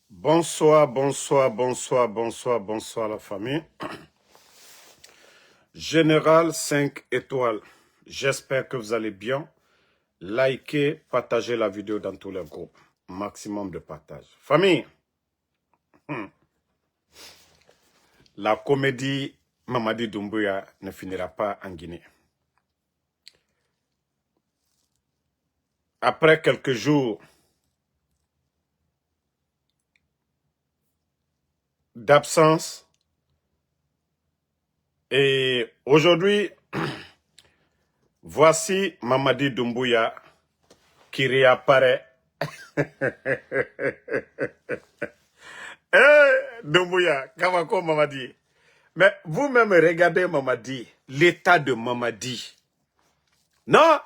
Bonsoir, bonsoir, bonsoir, bonsoir, bonsoir la famille. Général 5 étoiles. J'espère que vous allez bien. Likez, partagez la vidéo dans tous les groupes. Maximum de partage. Famille, la comédie Mamadi Doumbouya ne finira pas en Guinée. Après quelques jours d'absence, et aujourd'hui, voici Mamadi Doumbouya qui réapparaît. Doumbouya, Kavako Mamadi. Mais vous-même regardez Mamadi, l'état de Mamadi. Non,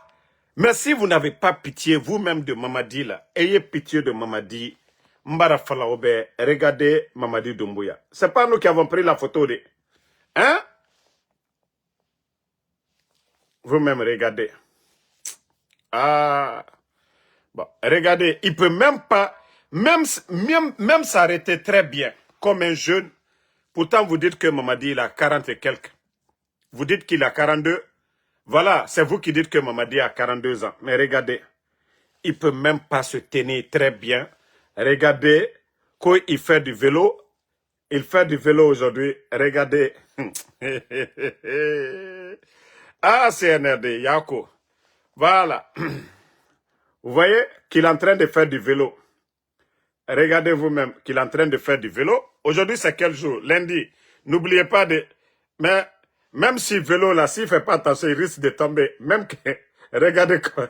mais si vous n'avez pas pitié vous-même de Mamadi là, ayez pitié de Mamadi. Mbara Falaobe, regardez Mamadi Doumbouya. C'est pas nous qui avons pris la photo de... Hein? Vous-même regardez. Ah... Bon, regardez, il peut même pas, même s'arrêter très bien, comme un jeune. Pourtant, vous dites que Mamadi, il a 40 et quelques. Vous dites qu'il a 42. Voilà, c'est vous qui dites que Mamadi a 42 ans. Mais regardez, il peut même pas se tenir très bien. Regardez, quand il fait du vélo, il fait du vélo aujourd'hui. Regardez. Ah, CNRD, Yako. Voilà. Vous voyez qu'il est en train de faire du vélo. Regardez vous-même qu'il est en train de faire du vélo. Aujourd'hui, c'est quel jour? Lundi. N'oubliez pas de... Mais même si vélo là, s'il ne fait pas attention, il risque de tomber. Même que... Regardez quoi.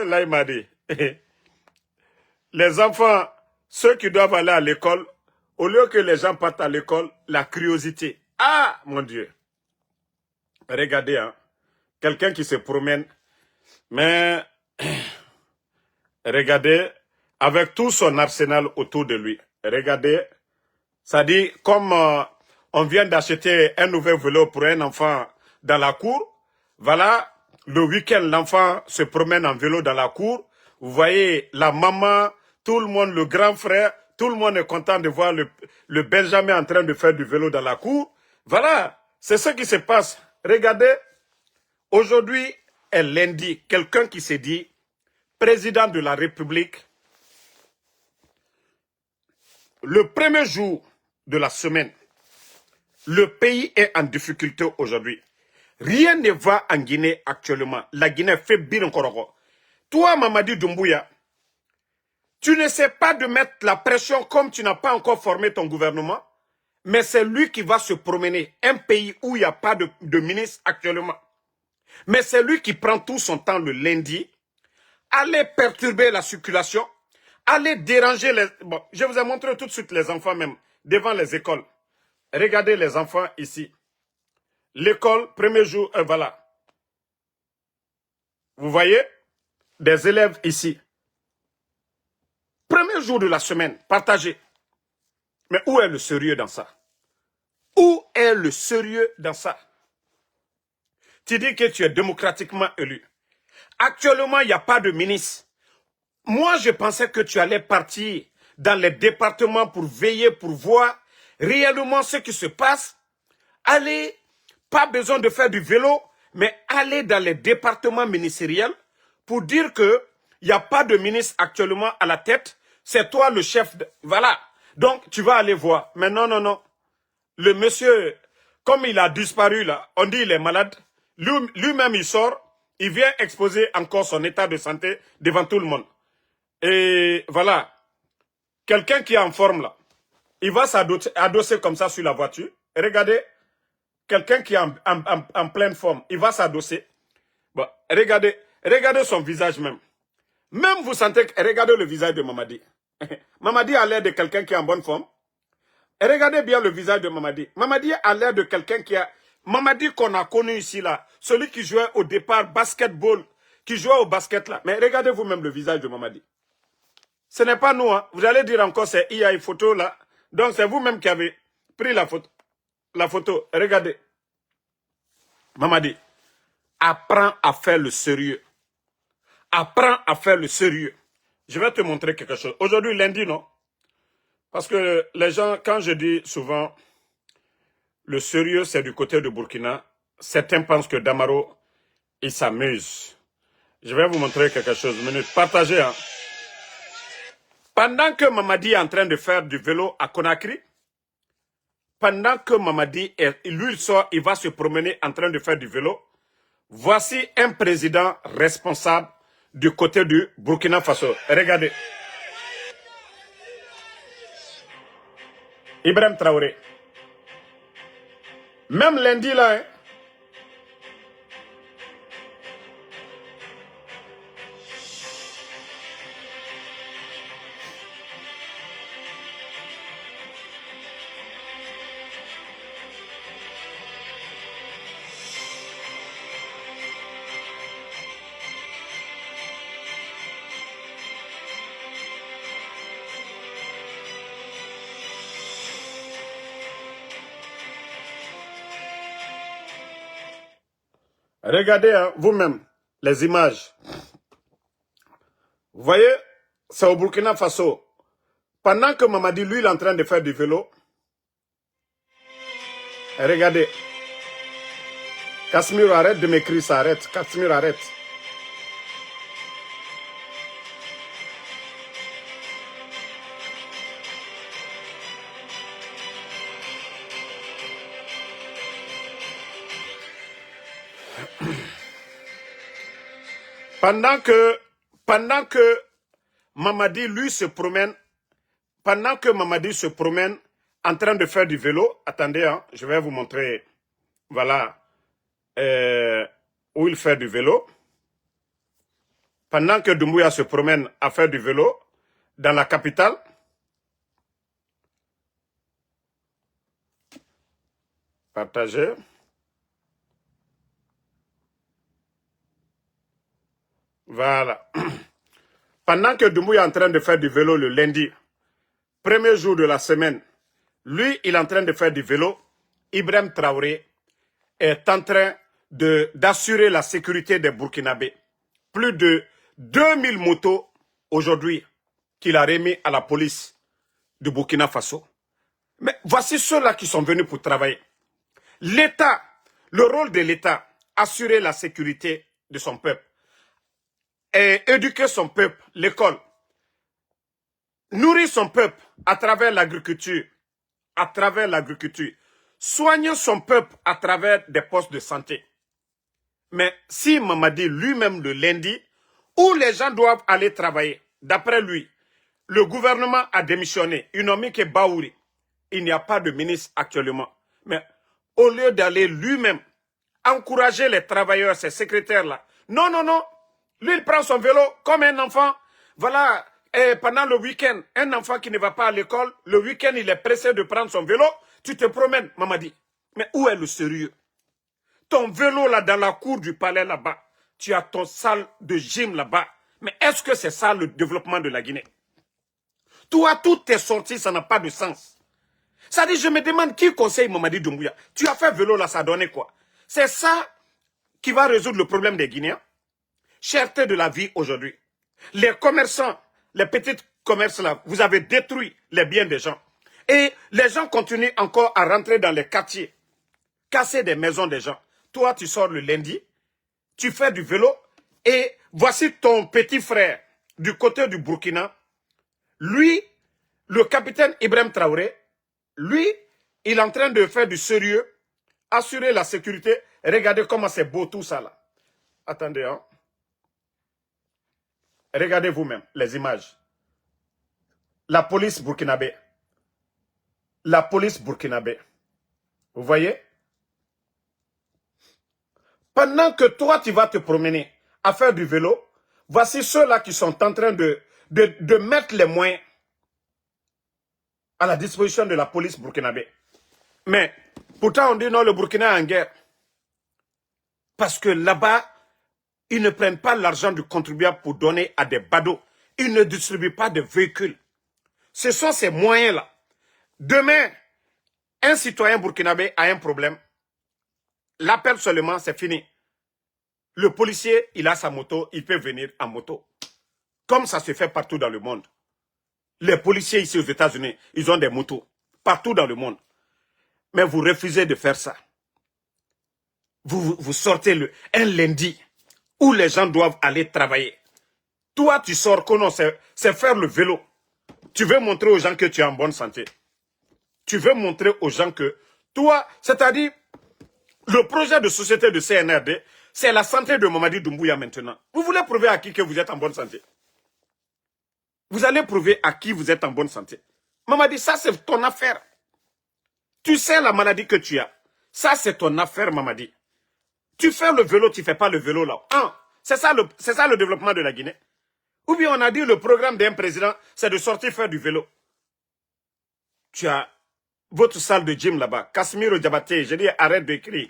Là, il m'a dit. Les enfants, ceux qui doivent aller à l'école, au lieu que les gens partent à l'école, la curiosité. Ah, mon Dieu. Regardez, hein. Quelqu'un qui se promène. Mais... Regardez, avec tout son arsenal autour de lui. Regardez, ça dit, comme on vient d'acheter un nouvel vélo pour un enfant dans la cour, voilà, le week-end, l'enfant se promène en vélo dans la cour. Vous voyez la maman, tout le monde, le grand frère, tout le monde est content de voir le Benjamin en train de faire du vélo dans la cour. Voilà, c'est ce qui se passe. Regardez, aujourd'hui est lundi, quelqu'un qui s'est dit, président de la République, le premier jour de la semaine, le pays est en difficulté aujourd'hui. Rien ne va en Guinée actuellement. La Guinée fait bien encore. Toi, Mamadi Doumbouya, tu ne sais pas de mettre la pression comme tu n'as pas encore formé ton gouvernement, mais c'est lui qui va se promener. Un pays où il n'y a pas de ministre actuellement. Mais c'est lui qui prend tout son temps le lundi, aller perturber la circulation, aller déranger les... Bon, je vous ai montré tout de suite les enfants même, devant les écoles. Regardez les enfants ici. L'école, premier jour, voilà. Vous voyez, des élèves ici. Premier jour de la semaine, partagé. Mais où est le sérieux dans ça? Où est le sérieux dans ça? Tu dis que tu es démocratiquement élu. Actuellement, il n'y a pas de ministre. Moi, je pensais que tu allais partir dans les départements pour veiller, pour voir réellement ce qui se passe. Allez, pas besoin de faire du vélo, mais aller dans les départements ministériels pour dire que il n'y a pas de ministre actuellement à la tête. C'est toi le chef. Voilà. Donc, tu vas aller voir. Mais non, non, non. Le monsieur, comme il a disparu là, on dit il est malade. Lui-même, il sort. Il vient exposer encore son état de santé devant tout le monde. Et voilà. Quelqu'un qui est en forme là, il va s'adosser comme ça sur la voiture. Et regardez, quelqu'un qui est en pleine forme, il va s'adosser. Bon, regardez son visage même. Même vous sentez que, regardez le visage de Mamadi. Mamadi a l'air de quelqu'un qui est en bonne forme. Et regardez bien le visage de Mamadi. Mamadi a l'air de quelqu'un qui a... Mamadi qu'on a connu ici là, celui qui jouait au départ basketball, qui jouait au basket là. Mais regardez vous-même le visage de Mamadi. Ce n'est pas nous, hein. Vous allez dire encore c'est il y a une photo là. Donc c'est vous-même qui avez pris la photo. La photo, regardez. Mamadi, apprends à faire le sérieux. Apprends à faire le sérieux. Je vais te montrer quelque chose. Aujourd'hui, lundi, non? Parce que les gens, quand je dis souvent, le sérieux, c'est du côté de Burkina, certains pensent que Damaro, il s'amuse. Je vais vous montrer quelque chose. Minute, partagez. Hein. Pendant que Mamadi est en train de faire du vélo à Conakry, pendant que Mamadi, lui, il sort, il va se promener en train de faire du vélo, voici un président responsable du côté du Burkina Faso. Regardez. Ibrahim Traoré. Même lundi, là, hein, regardez hein, vous-même les images. Vous voyez, c'est au Burkina Faso. Pendant que Mamadi, lui, il est en train de faire du vélo, regardez. Casimir, arrête de m'écrire ça, arrête. Casimir, arrête. Pendant que Mamadi, lui, se promène, pendant que Mamadi se promène en train de faire du vélo, attendez, hein, je vais vous montrer, voilà, où il fait du vélo. Pendant que Doumbouya se promène à faire du vélo dans la capitale, partagez. Voilà. Pendant que Doumbouya est en train de faire du vélo le lundi, premier jour de la semaine, lui, il est en train de faire du vélo. Ibrahim Traoré est en train d'assurer la sécurité des Burkinabés. Plus de 2000 motos aujourd'hui qu'il a remis à la police du Burkina Faso. Mais voici ceux-là qui sont venus pour travailler. L'État, le rôle de l'État, assurer la sécurité de son peuple, et éduquer son peuple, l'école, nourrir son peuple à travers l'agriculture, soigner son peuple à travers des postes de santé. Mais si Mamadi lui-même le lundi, où les gens doivent aller travailler, d'après lui, le gouvernement a démissionné, Inomike Baouri, il n'y a pas de ministre actuellement. Mais au lieu d'aller lui-même encourager les travailleurs, ces secrétaires-là, non, non, non, lui il prend son vélo comme un enfant, voilà, et pendant le week-end, un enfant qui ne va pas à l'école, le week-end il est pressé de prendre son vélo, tu te promènes, Mamadi. Mais où est le sérieux? Ton vélo là dans la cour du palais là-bas, tu as ton salle de gym là-bas. Mais est-ce que c'est ça le développement de la Guinée? Toi, toutes tes sorties, ça n'a pas de sens. Ça dit, je me demande qui conseille Mamadi Doumbouya. Tu as fait vélo là, ça a donné quoi? C'est ça qui va résoudre le problème des Guinéens? Cherté de la vie aujourd'hui. Les commerçants, les petits commerces là, vous avez détruit les biens des gens. Et les gens continuent encore à rentrer dans les quartiers, casser des maisons des gens. Toi, tu sors le lundi, tu fais du vélo, et voici ton petit frère du côté du Burkina. Lui, le capitaine Ibrahim Traoré, lui, il est en train de faire du sérieux, assurer la sécurité. Regardez comment c'est beau tout ça là. Attendez, hein. Regardez vous-même les images. La police burkinabé. La police burkinabé. Vous voyez? Pendant que toi, tu vas te promener à faire du vélo, voici ceux-là qui sont en train de mettre les moyens à la disposition de la police burkinabé. Mais pourtant, on dit non, le Burkina est en guerre. Parce que là-bas, ils ne prennent pas l'argent du contribuable pour donner à des badauds. Ils ne distribuent pas de véhicules. Ce sont ces moyens-là. Demain, un citoyen burkinabé a un problème. L'appel seulement, c'est fini. Le policier, il a sa moto, il peut venir en moto. comme ça se fait partout dans le monde. Les policiers ici aux États-Unis, ils ont des motos, partout dans le monde. Mais vous refusez de faire ça. Vous sortez un lundi où les gens doivent aller travailler. Toi, tu sors, que non, c'est faire le vélo. Tu veux montrer aux gens que tu es en bonne santé. Tu veux montrer aux gens que toi, c'est-à-dire, le projet de société de CNRD, c'est la santé de Mamadi Doumbouya maintenant. Vous voulez prouver à qui que vous êtes en bonne santé? Vous allez prouver à qui vous êtes en bonne santé. Mamadi, ça c'est ton affaire. Tu sais la maladie que tu as. Ça c'est ton affaire, Mamadi. Tu fais le vélo, tu ne fais pas le vélo là. C'est ça le développement de la Guinée. Ou bien on a dit le programme d'un président, c'est de sortir faire du vélo. Tu as votre salle de gym là-bas. Casimiro Diabaté, j'ai dit arrête d'écrire.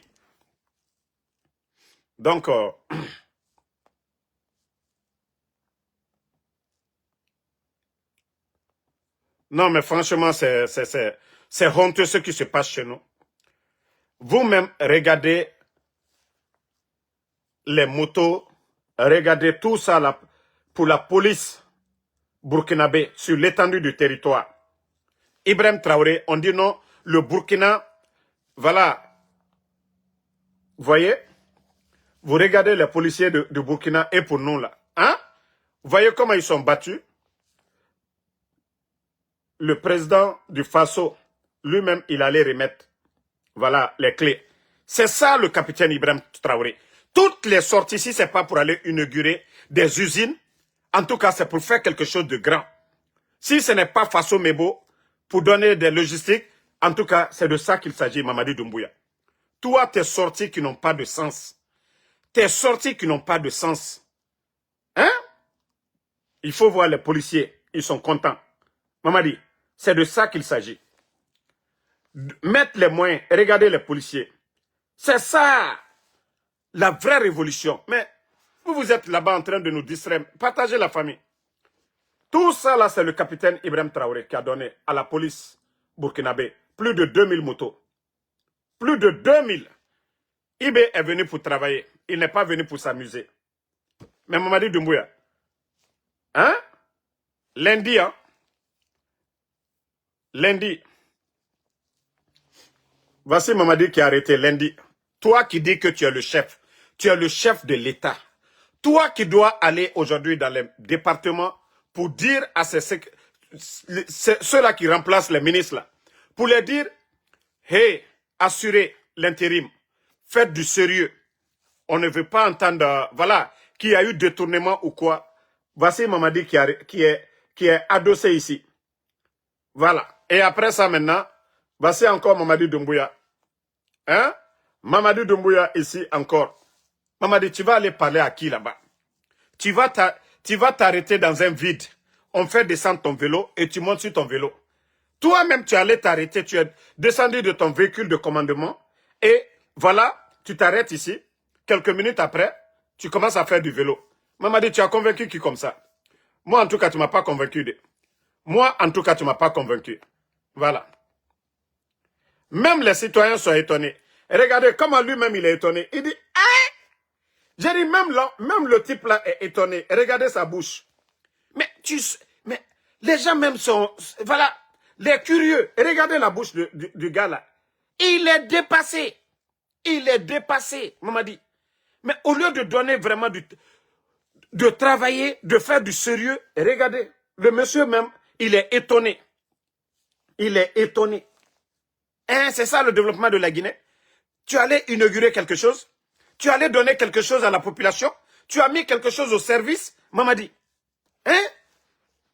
Donc, non mais franchement, c'est honteux ce qui se passe chez nous. Vous-même, regardez les motos, regardez tout ça là, pour la police burkinabé sur l'étendue du territoire. Ibrahim Traoré, on dit non, le Burkina, voilà, vous voyez, vous regardez les policiers de Burkina et pour nous là, hein? Vous voyez comment ils sont battus? Le président du Faso, lui-même, il allait remettre, voilà, les clés. C'est ça le capitaine Ibrahim Traoré. Toutes les sorties ici, c'est pas pour aller inaugurer des usines. En tout cas, c'est pour faire quelque chose de grand. Si ce n'est pas Faso Mebo, pour donner des logistiques, en tout cas, c'est de ça qu'il s'agit, Mamadi Doumbouya. Toi, tes sorties qui n'ont pas de sens. Tes sorties qui n'ont pas de sens. Hein? Il faut voir les policiers, ils sont contents. Mamadi, c'est de ça qu'il s'agit. Mettre les moyens, regardez les policiers. C'est ça, la vraie révolution. Mais vous êtes là-bas en train de nous distraire. Partagez la famille. Tout ça, là, c'est le capitaine Ibrahim Traoré qui a donné à la police burkinabé plus de 2000 motos. Plus de 2000. Ibé est venu pour travailler. Il n'est pas venu pour s'amuser. Mais Mamadi Doumbouya, hein? Lundi, hein? Lundi. Voici Mamadi qui a arrêté lundi. Toi qui dis que tu es le chef. Tu es le chef de l'État. Toi qui dois aller aujourd'hui dans les départements pour dire à ceux-là qui remplacent les ministres là, pour leur dire, hey, assurez l'intérim, faites du sérieux. On ne veut pas entendre, voilà, qu'il y a eu détournement ou quoi. Voici Mamadi qui est adossé ici. Voilà. Et après ça maintenant, voici encore Mamadi Doumbouya. Hein? Mamadi Doumbouya ici encore. Mamadi, tu vas aller parler à qui là-bas? Tu vas t'arrêter dans un vide. On fait descendre ton vélo et tu montes sur ton vélo. Toi-même, tu allais t'arrêter. Tu es descendu de ton véhicule de commandement. Et voilà, tu t'arrêtes ici. Quelques minutes après, tu commences à faire du vélo. Mamadi, tu as convaincu qui comme ça? Moi, en tout cas, tu ne m'as pas convaincu. Moi, en tout cas, tu ne m'as pas convaincu. Voilà. Même les citoyens sont étonnés. Regardez comment lui-même il est étonné. Il dit, hein? J'ai dit, même le type là est étonné. Regardez sa bouche. Mais les gens même sont, voilà, les curieux. Regardez la bouche du gars là. Il est dépassé. Il est dépassé, Mamadi. Mais au lieu de donner vraiment de travailler, de faire du sérieux, regardez, le monsieur même, il est étonné. Il est étonné. Hein, c'est ça le développement de la Guinée. Tu allais inaugurer quelque chose. Tu allais donner quelque chose à la population. Tu as mis quelque chose au service, Mamadi. Hein?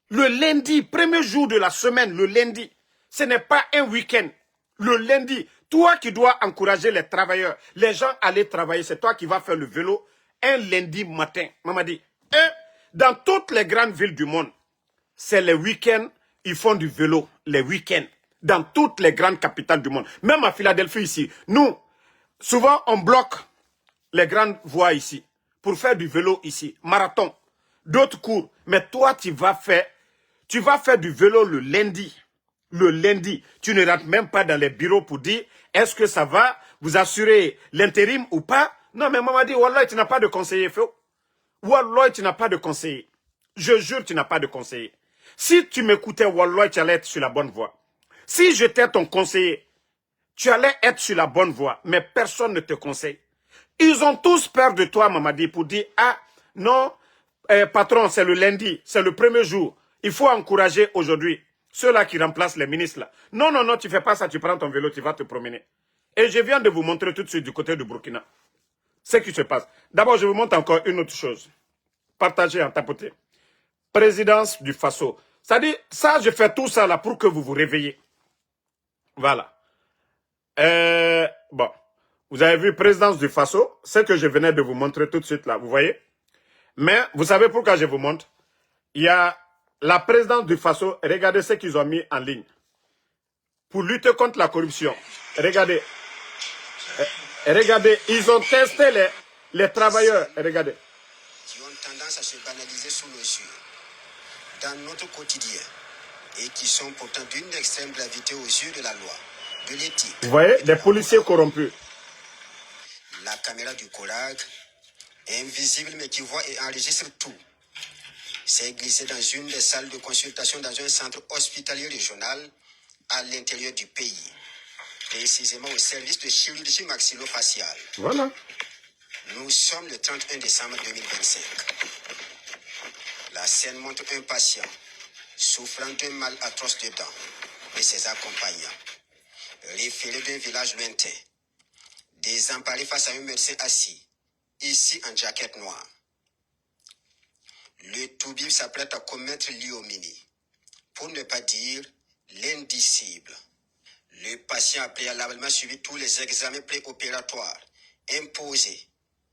Le lundi, premier jour de la semaine, le lundi, ce n'est pas un week-end. Le lundi, toi qui dois encourager les travailleurs, les gens à aller travailler, c'est toi qui vas faire le vélo un lundi matin. Mamadi, dans toutes les grandes villes du monde, c'est les week-ends, ils font du vélo, les week-ends. Dans toutes les grandes capitales du monde. Même à Philadelphie ici, nous, souvent on bloque les grandes voies ici pour faire du vélo ici, marathon, d'autres cours. Mais toi, tu vas faire du vélo le lundi. Le lundi, tu ne rentres même pas dans les bureaux pour dire est-ce que ça va vous assurer l'intérim ou pas? Non, mais maman dit, Wallah, tu n'as pas de conseiller, feu. Wallah, tu n'as pas de conseiller. Je jure, tu n'as pas de conseiller. Si tu m'écoutais, Wallah, tu allais être sur la bonne voie. Si j'étais ton conseiller, tu allais être sur la bonne voie, mais personne ne te conseille. Ils ont tous peur de toi, Mamadi, pour dire, ah, non, patron, c'est le lundi, c'est le premier jour. Il faut encourager aujourd'hui ceux-là qui remplacent les ministres. Là. Non, non, non, tu fais pas ça, tu prends ton vélo, tu vas te promener. Et je viens de vous montrer tout de suite du côté du Burkina ce qui se passe. D'abord, je vous montre encore une autre chose. Partagez en tapoter. Présidence du Faso. C'est-à-dire, ça, je fais tout ça là pour que vous vous réveillez. Voilà. Bon. Vous avez vu présidence du Faso, ce que je venais de vous montrer tout de suite là, vous voyez? Mais vous savez pourquoi je vous montre? Il y a la présidence du Faso, regardez ce qu'ils ont mis en ligne. Pour lutter contre la corruption. Regardez. Regardez, ils ont testé les travailleurs. Regardez. Qui ont tendance à se banaliser sous nos yeux, dans notre quotidien, et qui sont pourtant d'une extrême gravité aux yeux de la loi, de l'éthique. Vous voyez, des policiers corrompus. La caméra du CORAG, invisible mais qui voit et enregistre tout, s'est glissée dans une des salles de consultation dans un centre hospitalier régional à l'intérieur du pays, précisément au service de chirurgie maxillofaciale. Voilà. Nous sommes le 31 décembre 2025. La scène montre un patient souffrant d'un mal atroce de dents et ses accompagnants, référés d'un village lointain, désemparés face à un médecin assis, ici en jaquette noire. Le toubib s'apprête à commettre l'ignominie, pour ne pas dire l'indicible. Le patient a préalablement suivi tous les examens préopératoires imposés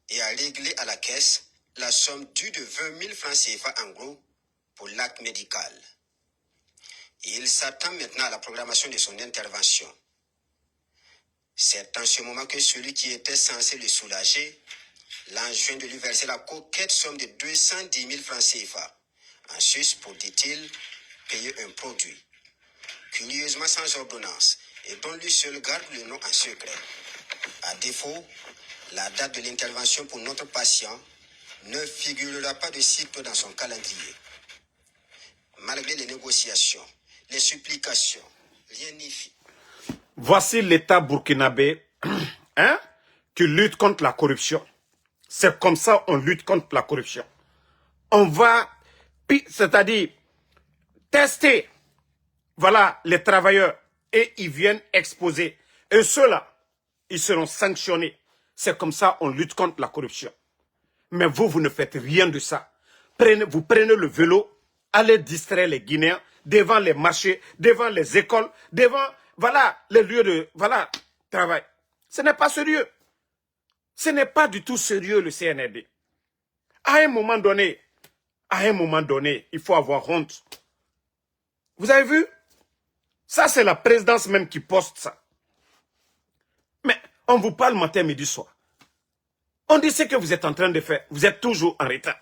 et a réglé à la caisse la somme due de 20 000 francs CFA en gros pour l'acte médical. Il s'attend maintenant à la programmation de son intervention. C'est en ce moment que celui qui était censé le soulager l'enjoint de lui verser la coquette somme de 210 000 francs CFA, en sus pour, dit-il, payer un produit, curieusement sans ordonnance, et dont lui seul garde le nom en secret. À défaut, la date de l'intervention pour notre patient ne figurera pas de sitôt dans son calendrier. Malgré les négociations, les supplications, rien n'y fit. Voici l'État burkinabé hein, qui lutte contre la corruption. C'est comme ça on lutte contre la corruption. On va, c'est-à-dire, tester, voilà, les travailleurs et ils viennent exposer. Et ceux-là, ils seront sanctionnés. C'est comme ça on lutte contre la corruption. Mais vous, vous ne faites rien de ça. Vous prenez le vélo, allez distraire les Guinéens devant les marchés, devant les écoles, devant, voilà, les lieux de, voilà, travail. Ce n'est pas sérieux. Ce n'est pas du tout sérieux le CNRD. À un moment donné, il faut avoir honte. Vous avez vu? Ça, c'est la présidence même qui poste ça. Mais on vous parle matin, midi, soir. On dit ce que vous êtes en train de faire. Vous êtes toujours en retard.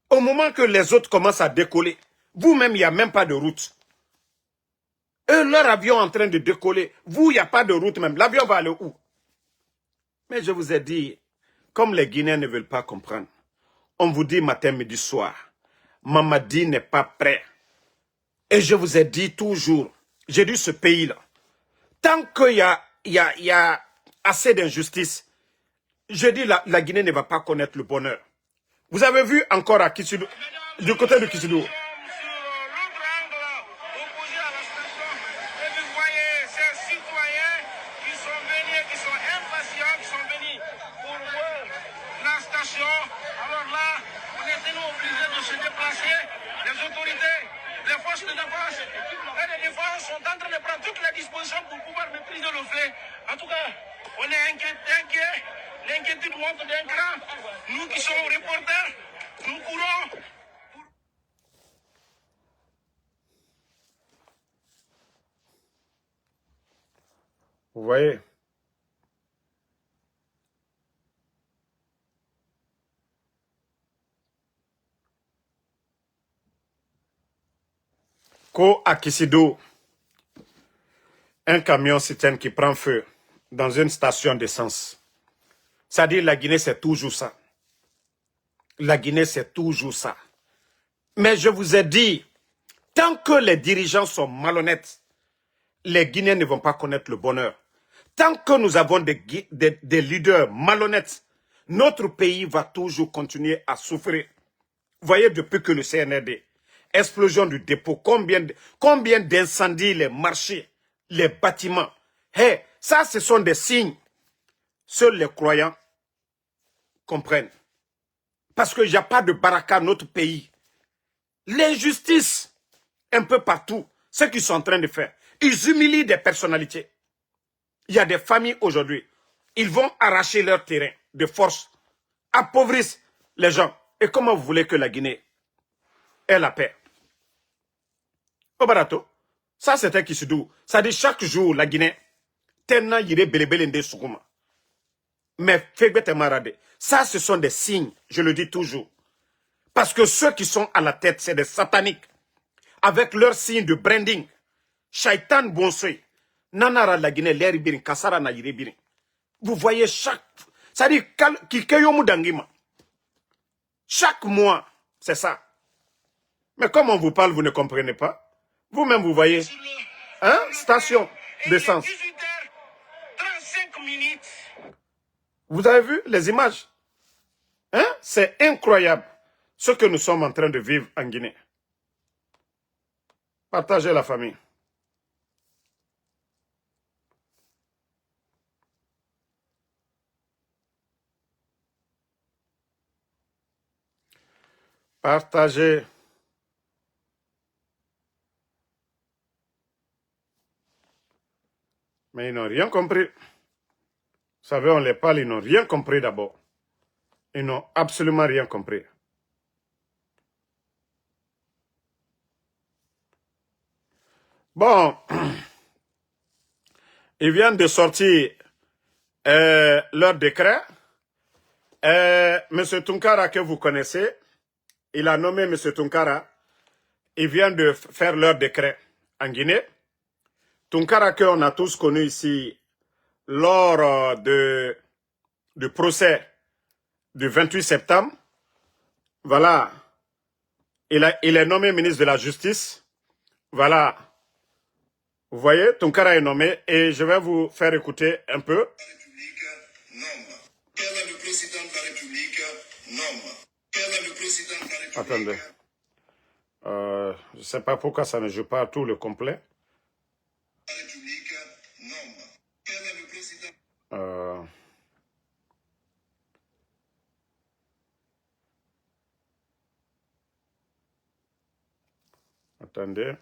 Au moment que les autres commencent à décoller, vous-même, il n'y a même pas de route. Eux, leur avion est en train de décoller. Vous, il n'y a pas de route même. L'avion va aller où? Mais je vous ai dit, comme les Guinéens ne veulent pas comprendre, on vous dit matin, midi, soir, Mamadi n'est pas prêt. Et je vous ai dit toujours, j'ai dit ce pays-là, tant qu'il y a assez d'injustice, je dis la Guinée ne va pas connaître le bonheur. Vous avez vu encore à Kissidou, du côté de Kissidou. En tout cas, on est inquiet. L'inquiétude monte d'un cran. Nous qui sommes reporters, nous courons. Vous voyez? Ko à Kissidou, un camion citerne qui prend feu dans une station d'essence. C'est-à-dire la Guinée, c'est toujours ça. La Guinée, c'est toujours ça. Mais je vous ai dit, tant que les dirigeants sont malhonnêtes, les Guinéens ne vont pas connaître le bonheur. Tant que nous avons des leaders malhonnêtes, notre pays va toujours continuer à souffrir. Voyez, depuis que le CNRD, explosion du dépôt, combien d'incendies, les marchés, les bâtiments. Hey, ça, ce sont des signes. Seuls les croyants comprennent. Parce qu'il n'y a pas de baraka dans notre pays. L'injustice, un peu partout, ce qu'ils sont en train de faire. Ils humilient des personnalités. Il y a des familles aujourd'hui, ils vont arracher leur terrain de force, appauvrissent les gens. Et comment vous voulez que la Guinée ait la paix? Au barato, ça c'était Kissidou. Ça dit chaque jour, la Guinée, tena yire belebelende soukuma. Mais Fegbete Marade, ça ce sont des signes, je le dis toujours. Parce que ceux qui sont à la tête, c'est des sataniques. Avec leur signe de branding. Shaitan Bonsoy. Nanara la Guinée, l'air birin, Kassara na yire birin. Vous voyez chaque... Ça dit, Kikeyomu Dangima. Chaque mois, c'est ça. Mais comme on vous parle, vous ne comprenez pas. Vous-même, vous voyez. Hein? Station d'essence. 18h35. Vous avez vu les images? Hein? C'est incroyable ce que nous sommes en train de vivre en Guinée. Partagez la famille. Partagez. Mais ils n'ont rien compris. Vous savez, on les parle, ils n'ont rien compris d'abord. Ils n'ont absolument rien compris. Bon, ils viennent de sortir leur décret. M. Tunkara, que vous connaissez, il a nommé M. Tunkara. Ils viennent de faire leur décret en Guinée. Tunkara, qu'on a tous connu ici lors du procès du 28 septembre. Voilà. Il est nommé ministre de la Justice. Voilà. Vous voyez, Tunkara est nommé et je vais vous faire écouter un peu. Quel est le président de la République? Nomme. Quel est le président de la République? Attendez. Je ne sais pas pourquoi ça ne joue pas tout le complet. La République nomme. Quel est le président? Attendez.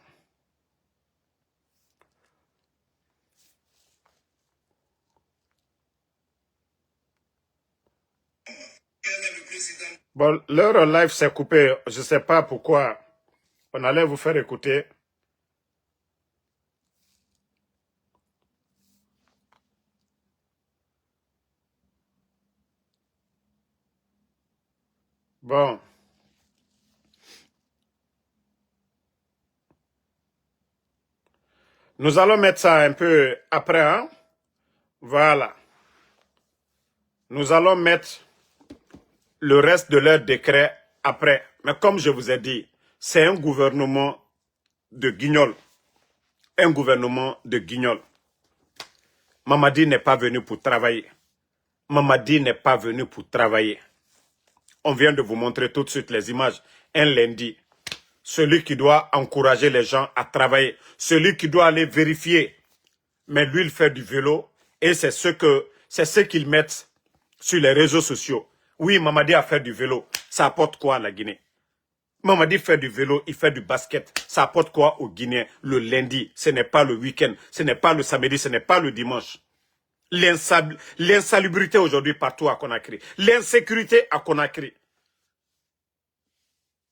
Quel est le président? Bon, leur live s'est coupé. Je ne sais pas pourquoi. On allait vous faire écouter. Bon. Nous allons mettre ça un peu après, hein? Voilà. Nous allons mettre le reste de leur décret après. Mais comme je vous ai dit, c'est un gouvernement de guignols. Un gouvernement de guignols. Mamadi n'est pas venu pour travailler. Mamadi n'est pas venu pour travailler. On vient de vous montrer tout de suite les images. Un lundi. Celui qui doit encourager les gens à travailler. Celui qui doit aller vérifier. Mais lui, il fait du vélo. Et c'est ce qu'ils mettent sur les réseaux sociaux. Oui, Mamadi a fait du vélo. Ça apporte quoi à la Guinée? Mamadi fait du vélo, il fait du basket. Ça apporte quoi aux Guinéens le lundi? Ce n'est pas le week-end. Ce n'est pas le samedi. Ce n'est pas le dimanche. L'insalubrité aujourd'hui partout à Conakry. L'insécurité à Conakry.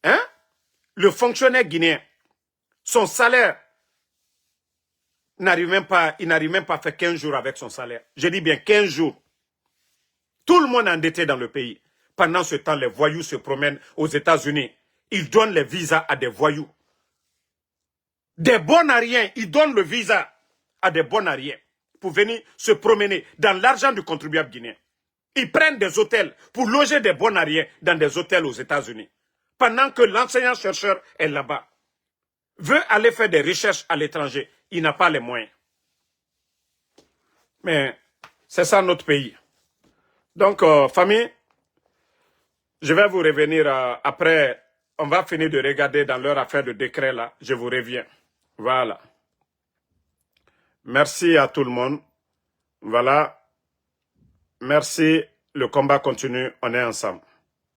Hein? Le fonctionnaire guinéen, son salaire, il n'arrive même pas à faire 15 jours avec son salaire. Je dis bien 15 jours. Tout le monde est endetté dans le pays. Pendant ce temps, les voyous se promènent aux États-Unis. Ils donnent les visas à des voyous. Des bons à rien, ils donnent le visa à des bons à rien pour venir se promener dans l'argent du contribuable guinéen. Ils prennent des hôtels pour loger des bons à rien dans des hôtels aux États-Unis. pendant que l'enseignant-chercheur est là-bas, veut aller faire des recherches à l'étranger, il n'a pas les moyens. Mais c'est ça notre pays. Donc, famille, je vais vous revenir après. On va finir de regarder dans leur affaire de décret là. Je vous reviens. Voilà. Merci à tout le monde. Voilà. Merci. Le combat continue. On est ensemble.